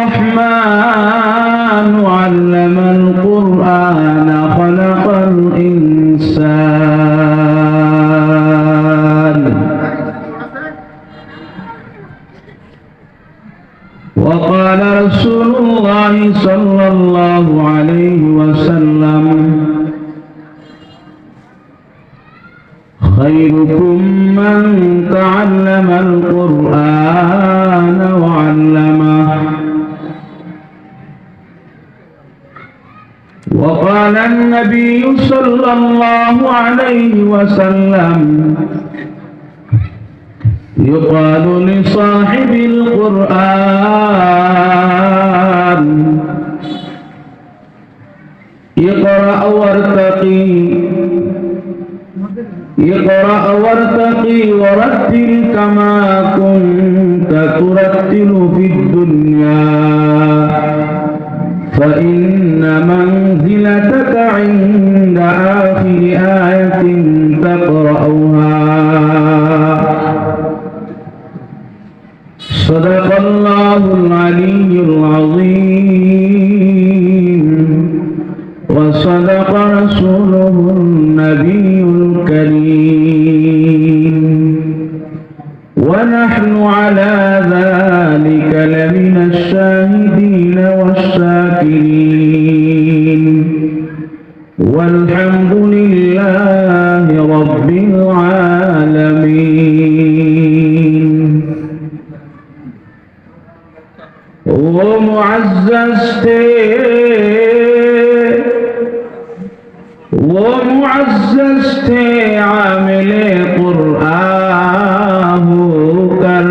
الرحمن علم القرآن خلق الإنسان وقال رسول الله صلى الله عليه وسلم خيركم من تعلم القرآن وعلمه وقال النبي صلى الله عليه وسلم يقال لصاحب القرآن اقرأ وارتقي ورتل كما كنت ترتل في الدنيا فإن منزلتك عند آخر آية تقرأها صدق الله العلي العظيم وصدق رسوله النبي الكريم ونحن على ذلك لمن الشاهدين والشاكرين والحمد لله رب العالمين ومعزز थे आमिले कुरआन होकर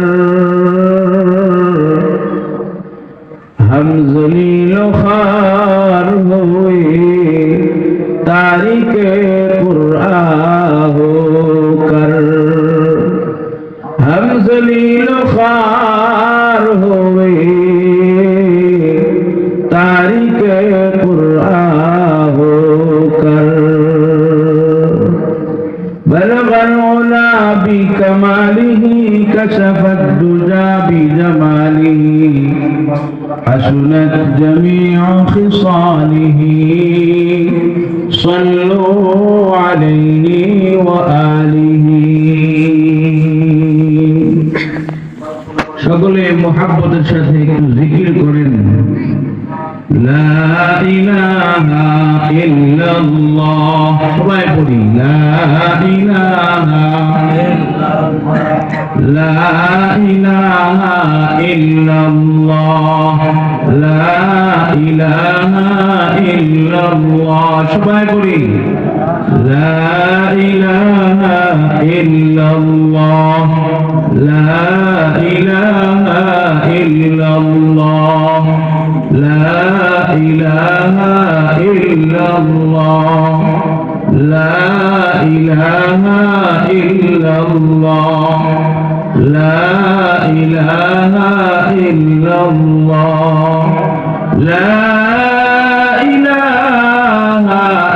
हम ज़लील ख़ार हुए तारिके कुरआन होकर हम ज़लील ख़ार हुए तारिके कुरआन होकर बलग़ العلا بكماله كشف الدجى بجماله حسنت جميع خصاله صلوا عليه وآله সকলে মুহাব্বতের সাথে একটু জিকির করেন লা ইলাহা ইল্লাল্লাহ সবাই পড়ি লা ইলাহা ইল্লাল্লাহ লা ইলাহা ইল্লাল্লাহ সবাই পড়ি লা ইলাহা ইল্লাল্লাহ লা ইলাহা ইল্লাল্লাহ لا إله إلا الله لا إله إلا الله لا إله إلا الله لا إله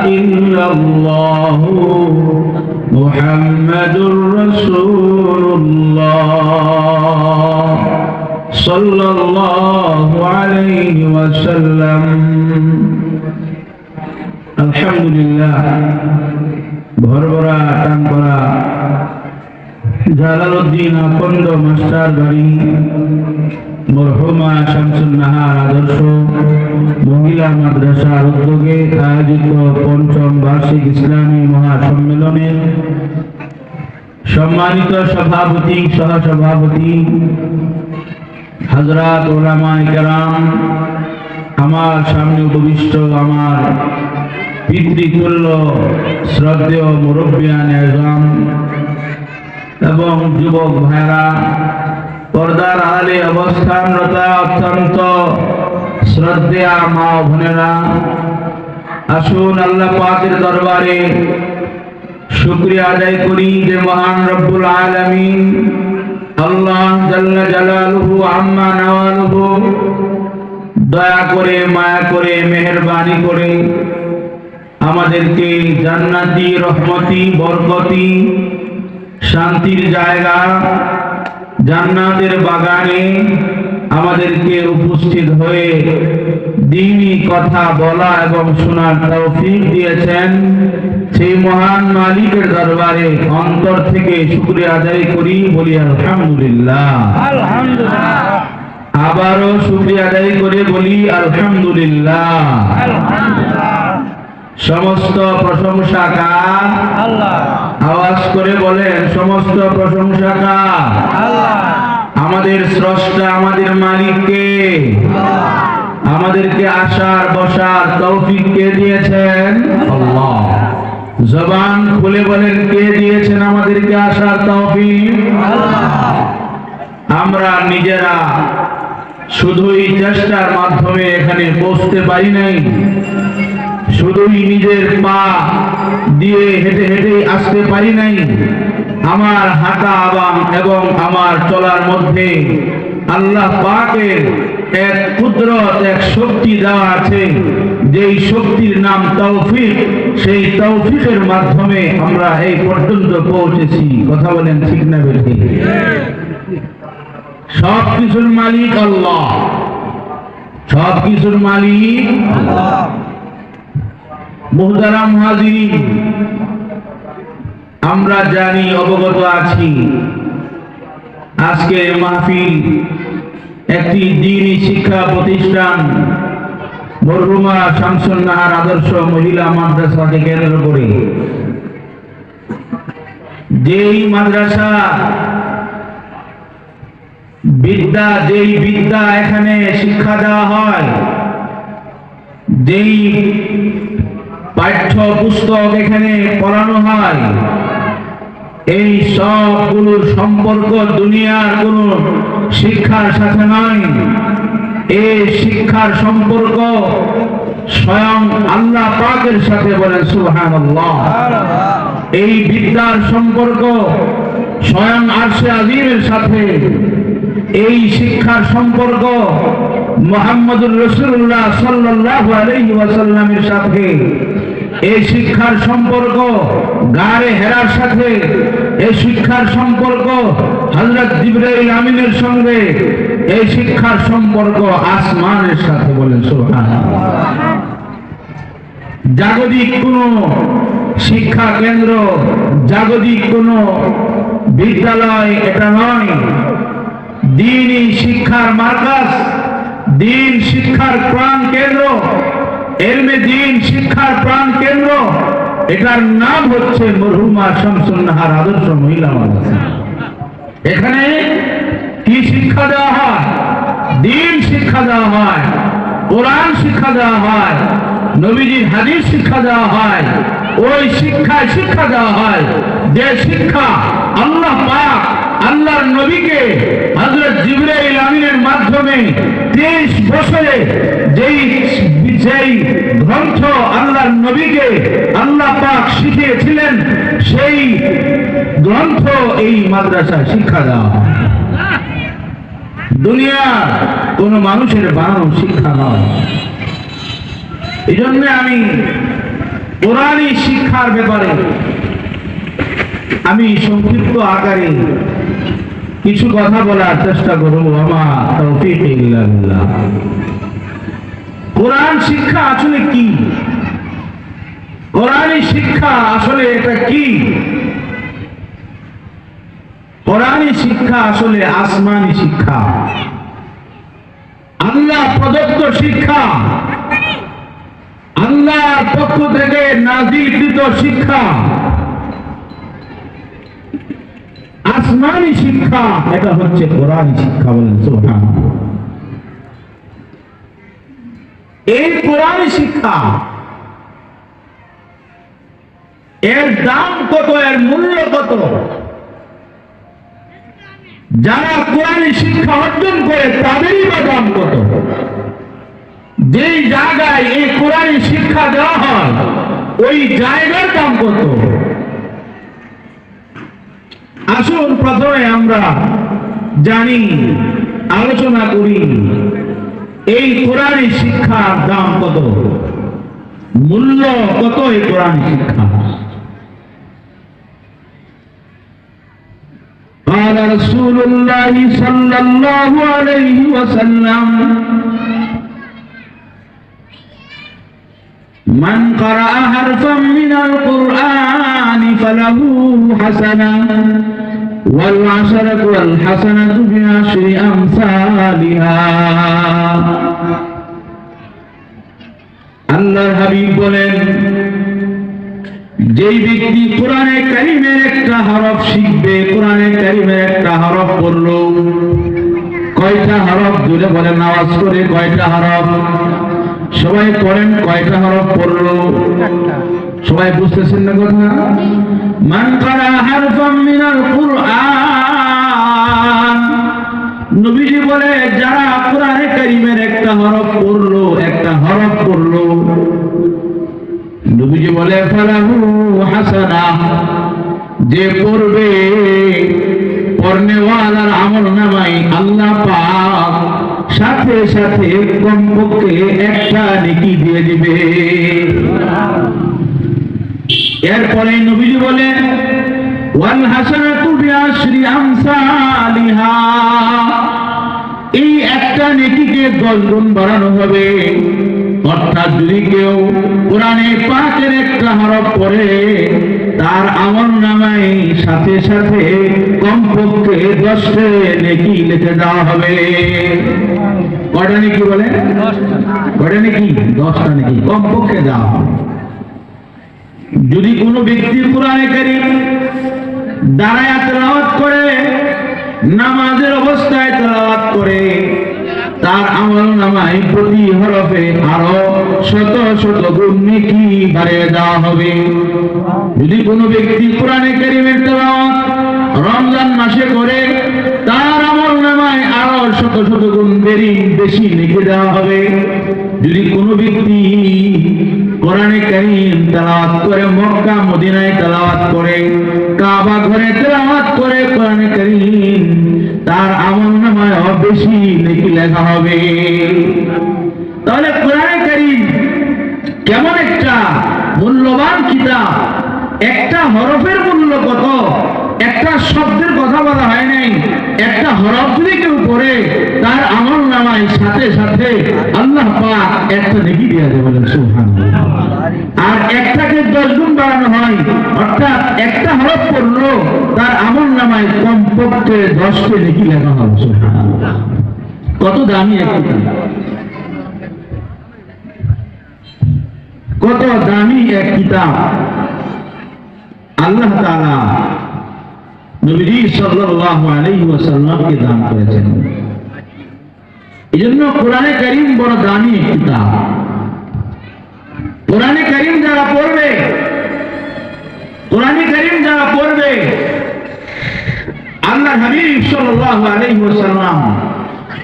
إلا الله محمد رسول الله صلى الله عليه وسلم الحمد لله ভরভরা টাঙ্গরা জালালউদ্দিন আকন্দ মাস্টার বাড়ি মরহুমা শামসুন নাহার আদর্শ মহিলা মাদ্রাসার উদ্যোগে আয়োজিত পঞ্চম বার্ষিক ইসলামী মহাসম্মেলনের সম্মানিত সভাপতি সহসভাপতি হযরত উলামায়ে কেরাম আমার সামনে উপবিষ্ট আমার পিতৃতুল্য শ্রদ্ধেয় মুরব্বিয়ানে আযম এবং যুবক ভাইরা পর্দার আড়ালে অবস্থানরত অত্যন্ত শ্রদ্ধেয় মা ও বোনেরা আসুন আল্লাহ পাকের দরবারে শুকরিয়া আদায় করি যে মহান রব্বুল আলামিন আল্লাহ জাল্লা জালালুহু আম্মা নাওয়ালুহু দয়া করে মায়া করে মেহেরবানি করে আমাদেরকে জান্নাতি রহমতি বরকতি শান্তির জায়গা জান্নাতের বাগানে আমাদেরকে উপস্থিত হয়ে দ্বীনি কথা বলা এবং শোনার তৌফিক দিয়েছেন, সেই মহান মালিকের দরবারে অন্তর থেকে শুকরিয়া আদায় করি, বলি আলহামদুলিল্লাহ। আলহামদুলিল্লাহ। আবারও শুকরিয়া আদায় করে বলি আলহামদুলিল্লাহ। আলহামদুলিল্লাহ। সমস্ত প্রশংসা কার? আল্লাহ। আওয়াজ করে বলেন, সমস্ত প্রশংসা কার? আল্লাহ। আমাদের স্রষ্টা, আমাদের মালিককে। আমাদেরকে আসার বসার তৌফিক কে দিয়েছেন? আল্লাহ। জবান খুলে বলেন, কে দিয়েছেন আমাদেরকে আসার তৌফিক? আল্লাহ। আমরা নিজেরা শুধুই চেষ্টার মাধ্যমে এখানে পৌঁছতে পারি নাই, শুধুই নিজের পা দিয়ে হেঁটে হেঁটে আসতে পারি নাই। আমার হাঁটা এবং আমার চলার মধ্যে আল্লাহ পাকের এক কুদরত, এক শক্তি দেওয়া আছে, যেই শক্তির নাম তৌফিক। সেই তৌফিকের মাধ্যমে আমরা এই পর্যন্ত পৌঁছেছি। কথা বলেন ঠিক না বেঠিক? সব কিছুর মালিক আল্লাহ, সব কিছুর মালিক আল্লাহ। মুহতারাম হাজিরিন, আমরা জানি, অবগত আছি, আজকের মাহফিল একটি দ্বীনি শিক্ষা প্রতিষ্ঠান মরহুমা শামসুন নাহার আদর্শ মহিলা মাদ্রাসাকে কেন্দ্র করে। যেই মাদ্রাসা যেই বিদ্যা এখানে শিক্ষা দেওয়া হয়, যেই পাঠ্য পুস্তক এখানে পড়ানো হয়, এই সবগুলোর সম্পর্ক দুনিয়ার কোন শিক্ষার সাথে নয়। এই শিক্ষার সম্পর্ক স্বয়ং আল্লাহ পাকের সাথে, বলেন সুবহানাল্লাহ। এই বিদ্যার সম্পর্ক স্বয়ং আরশে আজিমের সাথে। এই শিক্ষার সম্পর্ক মুহাম্মদুর রাসূলুল্লাহ সাল্লাল্লাহু আলাইহি ওয়াসাল্লামের সাথে। এই শিক্ষার সম্পর্ক গারে হেরার সাথে। এই শিক্ষার সম্পর্ক হযরত জিবরাইল আমিনের সঙ্গে। এই শিক্ষার সম্পর্ক আসমানের সাথে, বলেন সুবহানাল্লাহ। জাগতিক কোন শিক্ষা কেন্দ্র, জাগতিক কোন বিদ্যালয় এটা নয়। দ্বীনি শিক্ষার মার্কাজ, দ্বীন শিক্ষার প্রাণ কেন্দ্র, এলমে দ্বীন শিক্ষার প্রাণ কেন্দ্র, এটার নাম হচ্ছে মরহুমা শামসুন নাহার আদর্শ মহিলা মাদ্রাসা। এখানে কি শিক্ষা দেওয়া হয়? দ্বীন শিক্ষা দেওয়া হয়, কোরআন শিক্ষা দেওয়া হয়, নবীজির হাদিস শিক্ষা দেওয়া হয়। ওই শিক্ষায় শিক্ষা দেওয়া হয় যে শিক্ষা আল্লাহ পাক আল্লাহর নবীকে হযরত জিবরাইল আমিনের মাধ্যমে 23 বছরে যেই গ্রন্থ আল্লাহর নবীকে আল্লাহ পাক শিখিয়েছিলেন, সেই গ্রন্থ এই মাদ্রাসায় শিক্ষা দেওয়া হয়। দুনিয়ার কোন মানুষের বানানো শিক্ষা নয়। এই জন্য আমি কোরআনী শিক্ষার ব্যাপারে আমি সংক্ষিপ্ত আকারে কিছু কথা বলার চেষ্টা করব। আমার তৌফিক ইল্লা বিল্লাহ। কোরআন শিক্ষা আসলে কি? কোরআনী শিক্ষা আসলে এটা কি? কোরআনী শিক্ষা আসলে আসমানি শিক্ষা, আল্লাহ প্রদত্ত শিক্ষা, আল্লাহর পক্ষ থেকে নাযিলকৃত শিক্ষা, আসমানি শিক্ষা। এটা হচ্ছে কোরআনী শিক্ষা, বলেন সুবহানাল্লাহ। এই কোরআনী শিক্ষা, এর দাম কত, এর মূল্য কত? যারা কোরআনী শিক্ষা অর্জন করে তাদেরই বা দাম কত? যেই জায়গায় এই কোরআনী শিক্ষা দেওয়া হয় ওই জায়গার দাম কত? আসুন প্রথমে আমরা জানি, আলোচনা করি এই কোরআনী শিক্ষার দাম কত, মূল্য কত এই কোরআনী শিক্ষা। قال رسول الله صلى الله عليه وسلم من قرأ حرفا من القرآن فله حسنة والعشرة والحسنة بعشر أمثالها আল্লাহর হাবিব বলেন, যেই ব্যক্তি কোরআনে কারীমের একটা হরফ শিখবে, কোরআনে কারীমের একটা হরফ পড়লো, কয়টা হরফ জুড়ে বলেন আওয়াজ করে, কয়টা হরফ? সবাই পড়েন, কয়টা হরফ পড়লো? সবাই বুঝতেছেন না কথা? মান কারা হারফাম মিনাল কুরআন, নবীজি বলে যারা কোরআনে কারীমের একটা হরফ পড়লো, একটা হরফ পড়লো, নবীজি বলে ফালাহু হাসানাহ, যে পড়বে পড়নেওয়ালার আমলনামায় আল্লাহ পাক সাথে সাথে কমপক্ষে একটা নেকি দিয়ে দিবে। এরপরে নবীজি বলেন ওয়াল হাসানাতু বিআশরি আমসালিহা, এই একটা নেকিকে 10 গুণ বাড়ানো হবে। অর্থাৎ যদি কেউ কোরআনে পাকের একটা হরফ পড়ে, তার আমলনামায় সাথে সাথে কমপক্ষে 10টা নেকি লিখে দেওয়া হবে। কয়টা নেকি বলে? কয়টা নেকি? 10টা নেকি কমপক্ষে দেওয়া হবে। যদি কোনো ব্যক্তি কোরআনে কারীম দাঁড়ায় তেলাওয়াত করে, নামাজের অবস্থায় তেলাওয়াত করে, তার আমলনামায় প্রতি হরফে আরো শত শত গুণ নেকি বাড়িয়ে দেওয়া হবে। যদি কোনো ব্যক্তি কোরআনে কারীমের তেলাওয়াত রমজান মাসে করে, তার আমলনামায় আরো শত শত গুণ বেশি নেকি দেওয়া হবে। যদি কোনো ব্যক্তি কোরআনে কারীম তেলাওয়াত করে, মক্কা মদিনায় তেলাওয়াত করে, কাবা ঘরে তেলাওয়াত করে কোরআনে কারীম, তার আমলনামায় বেশি নেকি লেখা হবে। তাহলে কোরআনে কারীম কেমন একটা মূল্যবান কিতাব! একটা হরফের মূল্য কত! একটা শব্দের কথা বলা হয় নাই, একটা হরফ যদি কেউ পড়ে, তার আমলনামায় সাথে সাথে আল্লাহ পাক একটা নেকি দিয়ে দেয়, বলেন সুবহানাল্লাহ। আর একটাকে 10 গুণ বাড়ানো হয়, অর্থাৎ একটা হরফ পড়লো, তার আমলনামায় কমপক্ষে 10টা নেকি লেখা হবে। সুবহানাল্লাহ, কত দামি এক কিতাব, কত দামি এক কিতাব আল্লাহ তাআলা নবী সাল্লাল্লাহু আলাইহি ওয়াসাল্লামকে দান করেছেন। এজন্য কোরআনে কারীম বড় দামি এক কিতাব। কোরআনে কারীম যারা পড়বে, কোরআনে কারীম যারা পড়বে, আল্লাহর হাবিব সাল্লাল্লাহু আলাইহি ওয়াসাল্লাম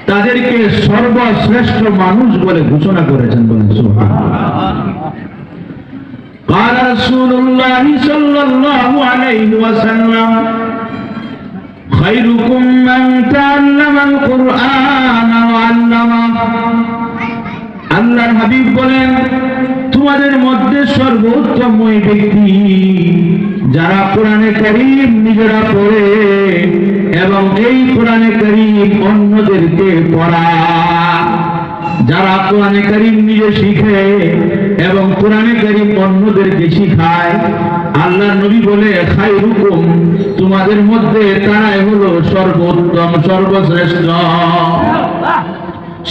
তাদেরকে সর্বশ্রেষ্ঠ মানুষ বলে ঘোষণা করেছেন, বলেন সুবহানাল্লাহ। قال رسول الله صلى الله عليه وسلم خيركم من تعلم القرآن وعلمه। আল্লাহর হাবিব বলেন, তোমাদের মধ্যে সর্বোত্তম ওই ব্যক্তি যারা কোরআনে কারীম নিজেরা পড়ে এবং এই কোরআনে কারীম অন্যদেরকে পড়ায়। যারা কোরআনে কারীম নিজে শিখে এবং কোরআনে কারীম অন্যদেরকে শিখায়, আল্লাহর নবী বলে খায়রুকুম, তোমাদের মধ্যে তারাই হলো সর্বোত্তম, সর্বশ্রেষ্ঠ।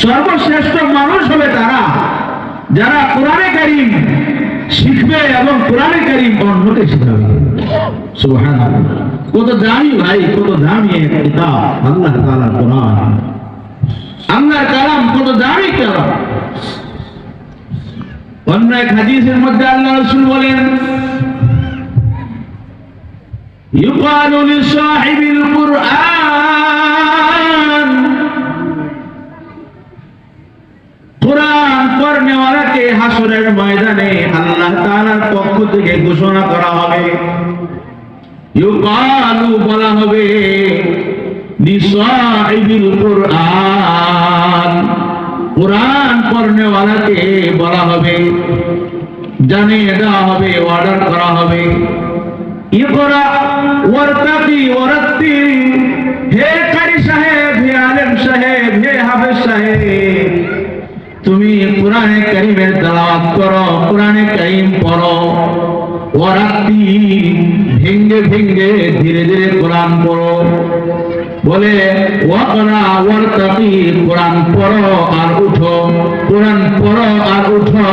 সর্বশ্রেষ্ঠ মানুষ হবে তারা যারা কোরআনে কারীম শিখবে এবং কোরআনে কারীম অন্যকে শিখাবে। সুবহানাল্লাহ, কত দামি ভাই, কত দামি এক কিতাব আল্লাহ তাআলার কোরআন, আল্লাহর কালাম, কত দামি কালাম। অন্য এক হাদিসের মধ্যে আল্লাহ রাসূল বলেন, ইউকালু লিসাহিবিল কুরআন, কোরআন পড়নেওয়ালাকে হাসরের ময়দানে আল্লাহ তাআলার পক্ষ থেকে ঘোষণা করা হবে। ইউকালু, বলা হবে, লিসাহিবিল কুরআন, কোরআন পড়নেওয়ালাকে বলা হবে, জানিয়ে দেওয়া হবে, অর্ডার করা হবে, ইকরা ওয়ারতাকি ওয়ারাত্তিল, হে কারি সাহেব, হে আলেম সাহেব, হে হাফেজ সাহেব, তুমি কোরআনে কারীমের তেলাওয়াত করো, কোরআনে কারীম পড়ো, ওয়ারাত্তি ভেঙ্গে ভেঙ্গে ধীরে ধীরে কোরআন পড়ো। বলে ওয়াকরা ওয়ারতাকি, কোরআন পড়ো আর উঠো, কোরআন পড়ো আর উঠো।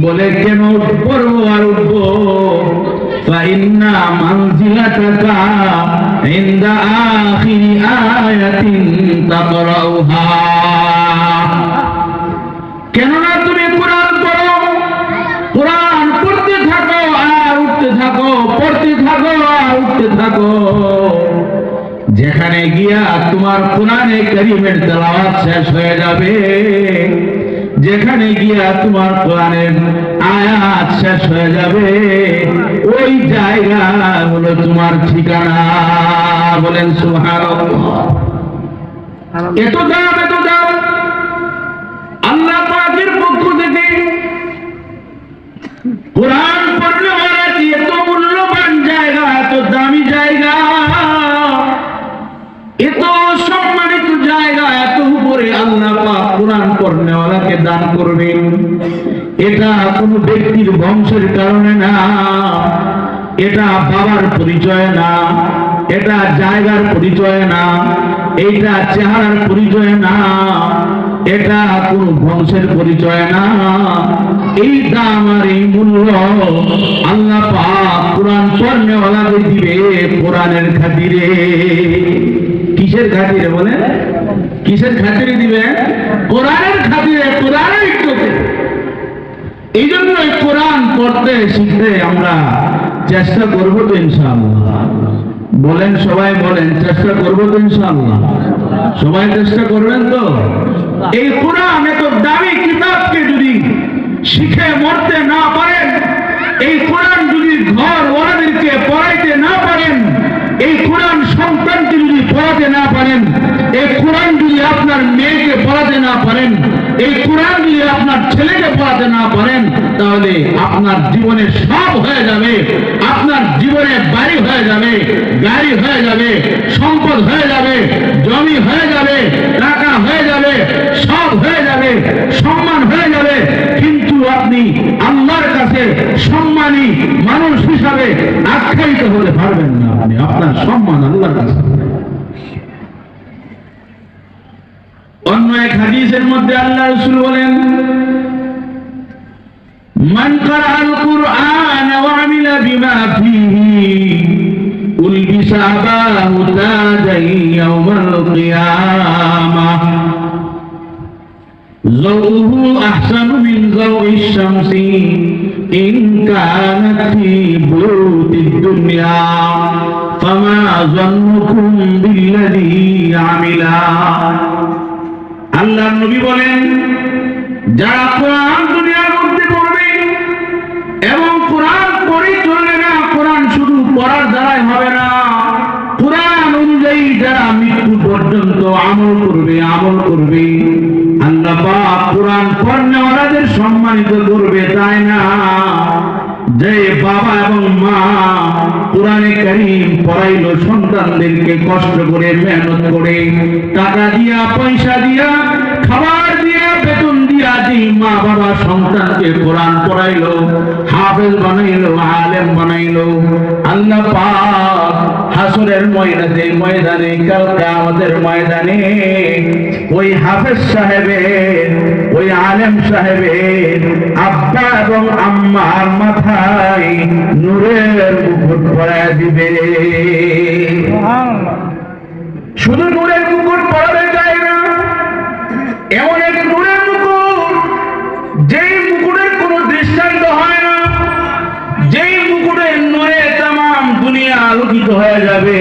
বলে কেন পড়বো আর উঠবো? ফাইন্না মানজিলাতাকা ইনদা আখিরি আয়াতিন তাকরাউহা। কেননা তুমি কোরআন পড়ো, কোরআন পড়তে থাকো আর উঠতে থাকো, পড়তে থাকো আর উঠতে থাকো। যেখানে গিয়া তোমার কোরআনে কারীমের তেলাওয়াত শেষ হয়ে যাবে, যেখানে গিয়া তোমার কোরআনের আয়াত শেষ হয়ে যাবে, ওই জায়গা হলো তোমার ঠিকানা। বলেন সুবহানাল্লাহ। এত দাম, এত দাম আল্লাহ পাকের পক্ষ থেকে। কোরআন পড়লে এত মূল্যবান জায়গা, এত দামি জায়গা, এত সম্মানিত জায়গা, এত উপরে আল্লাহ পাক কোরআন পড়নেওয়ালাকে দান করবেন। এটা কোনো ব্যক্তির বংশের কারণে না, এটা বাবার পরিচয় না, এটা জায়গার পরিচয় না, এইটা চেহারার পরিচয় না, এটা কোন বংশের পরিচয় না। এই দাম আর এই মূল্য আল্লাহ পাক কোরআন পড়নেওয়ালাকে দিবে কোরআনের খাতিরে। কিসের খাতিরে বলেন? কিসের খাতিরে দিবে? কোরআনের খাতিরে, কোরআনের ইজ্জতে। এই জন্যই কোরআন পড়তে শিখতে আমরা চেষ্টা করবো তো ইনশাআল্লাহ। বলেন সবাই, বলেন চেষ্টা করবো তো ইনশাআল্লাহ। সবাই চেষ্টা করবেন তো? এই কোরআন এত দামি কিতাবকে যদি শিখে মরতে না পারেন, এই কোরআন যদি ঘর ওয়ালাদেরকে পড়াইতে না পারেন, এই কোরআন সন্তানকে যদি পড়াতে না পারেন, এই কোরআন যদি আপনার মেয়েকে পড়াতে না পারেন, এই কোরআন যদি আপনার ছেলেকে পড়াতে না পারেন, তাহলে আপনার জীবনে সব হয়ে যাবে। আপনার জীবনে বাড়ি হয়ে যাবে, গাড়ি হয়ে যাবে, সম্পদ হয়ে যাবে, জমি হয়ে যাবে, টাকা হয়ে যাবে, সব হয়ে যাবে, সম্মান হয়ে যাবে, কিন্তু আপনি আল্লাহর কাছে সম্মানী মানুষ হিসাবে আখ্যায়িত হতে পারবেন না। আপনি আপনার সম্মান আল্লাহর কাছে। অন্য এক হাদিসের মধ্যে আল্লাহ রাসূল বলেন, মান ক্বারাআল কুরআন ওয়া আমিলা বিমা ফীহি উলবিসা আবাহু তাজাই ইয়াওমাল কিয়ামাহ যাওহু আহসানু মিন যাওইশ শামসি ইন কানাত ফী বুয়ুতিদ দুনিয়া ফামা যান্নুকুম বিল্লাযী আমিলা। আল্লাহর নবী বলেন, যারা কোরআন দুনিয়ার মধ্যে পড়বে এবং কোরআন পড়ে চলবে না, কোরআন শুধু পড়ার দ্বারাই হবে না, কোরআন অনুযায়ী যারা মৃত্যু পর্যন্ত আমল করবে, আমল করবে, আল্লাহ পাক কোরআন পড়নেওয়ালাদের সম্মানিত করবে। তাই না যে বাবা এবং মা কোরআনে কারীম পড়াইলো সন্তানদেরকে কষ্ট করে, মেহনত করে, টাকা দিয়া, পয়সা দিয়া, খাবার দিয়া, বেতন দিয়া, যে মা বাবা সন্তানকে কোরআন পড়াইলো, হাফেজ বানাইলো, আলেম বানাইলো, আল্লাহ পাক হাসরের ময়দানে, কাল কিয়ামতের ময়দানে ওই হাফেজ সাহেবের, ওই আলেম সাহেবের আব্বা এবং আম্মার মাথায় নূরের মুকুট পরায় দিবে। শুধু নূরের মুকুট পরাবে যায় না, এমন এক নূরের মুকুট যেই মুকুটের কোনো দৃষ্টান্ত হয় না, যেই মুকুটের নূরে তামাম দুনিয়া আলোকিত হয়ে যাবে।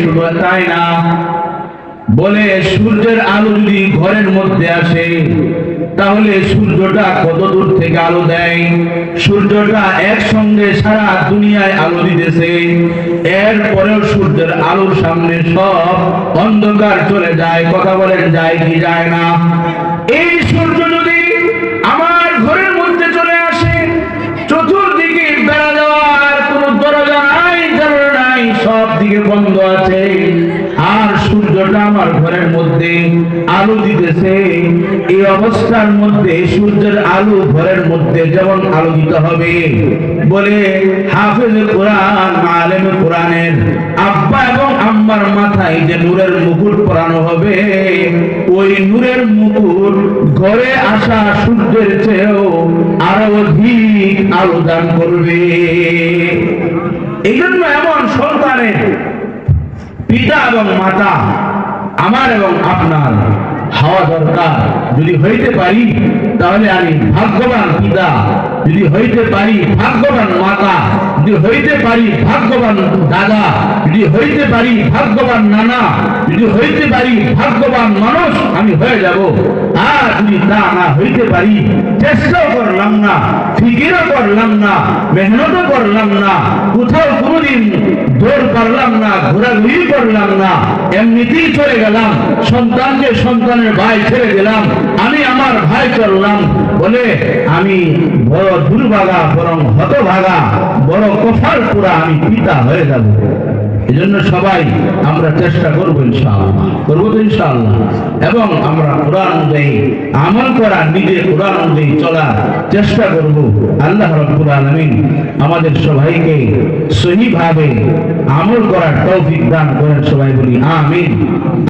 শুধু তাই না, বলে সূর্যের আলো যদি ঘরের মধ্যে আসে, তাহলে সূর্যটা কত দূর থেকে আলো দেয়? সূর্যটা একসঙ্গে সারা দুনিয়ায় আলো দিতেছে, এরপরেও সূর্যের আলোর সামনে সব অন্ধকার চলে যায়। কথা বলেন, যায় কি যায় না? এই সূর্য যদি আমার ঘরের মধ্যে চলে আসে, চতুর্দিকে বেড়া দেওয়ার কোনো দরজা নাই, জানালা নাই, সব দিকে বন্ধ আছে, মধ্যে আলো দিতেছে, এই অবস্থার মধ্যে সূর্যের আলো ঘরের মধ্যে যেমন আলোকিত হবে, বলে হাফেজ কোরআন আলেম কোরআনের আব্বা এবং আম্মার মাথায় যে নূরের মুকুট পরানো হবে, ওই নূরের মুকুট ঘরে আসা সূর্যের চেয়েও আরো অধিক আলো দান করবে। এই জন্য এমন সন্তানের পিতা এবং মাতা আমার এবং আপনার হওয়া দরকার। যদি হইতে পারি তাহলে আমি ভাগ্যবান পিতা, যদি হইতে পারি ভাগ্যবান মাতা, যদি হইতে পারি ভাগ্যবান দাদা, যদি হইতে পারি ভাগ্যবান নানা, যদি হইতে পারি ভাগ্যবান মানুষ আমি হয়ে যাব। আর যদি তা না হইতে পারি, চেষ্টাও করলাম না, ফিকিরও করলাম না, মেহনতও করলাম না, কোথাও কোনোদিন দৌড় পারলাম না, ঘোরাঘুরি করলাম না, এমনিতেই চলে গেলাম, সন্তানকে সন্তানের ভাই ছেড়ে দিলাম, আমি আমার ভাই করলাম, বলে আমি বড় দুর্ভাগা, বরং হতভাগা, বড় কপাল পুরা আমি পিতা হয়ে যাব। এই জন্য সবাই আমরা চেষ্টা করবো ইনশাআল্লাহ, করবো তো ইনশাআল্লাহ, এবং আমরা কোরআন অনুযায়ী আমল করা, নিজে কোরআন অনুযায়ী চলার চেষ্টা করব। আল্লাহ রাব্বুল আলামিন আমাদের সবাইকে সহিভাবে আমল করার তৌফিক দান করেন। সবাই বলি আমিন।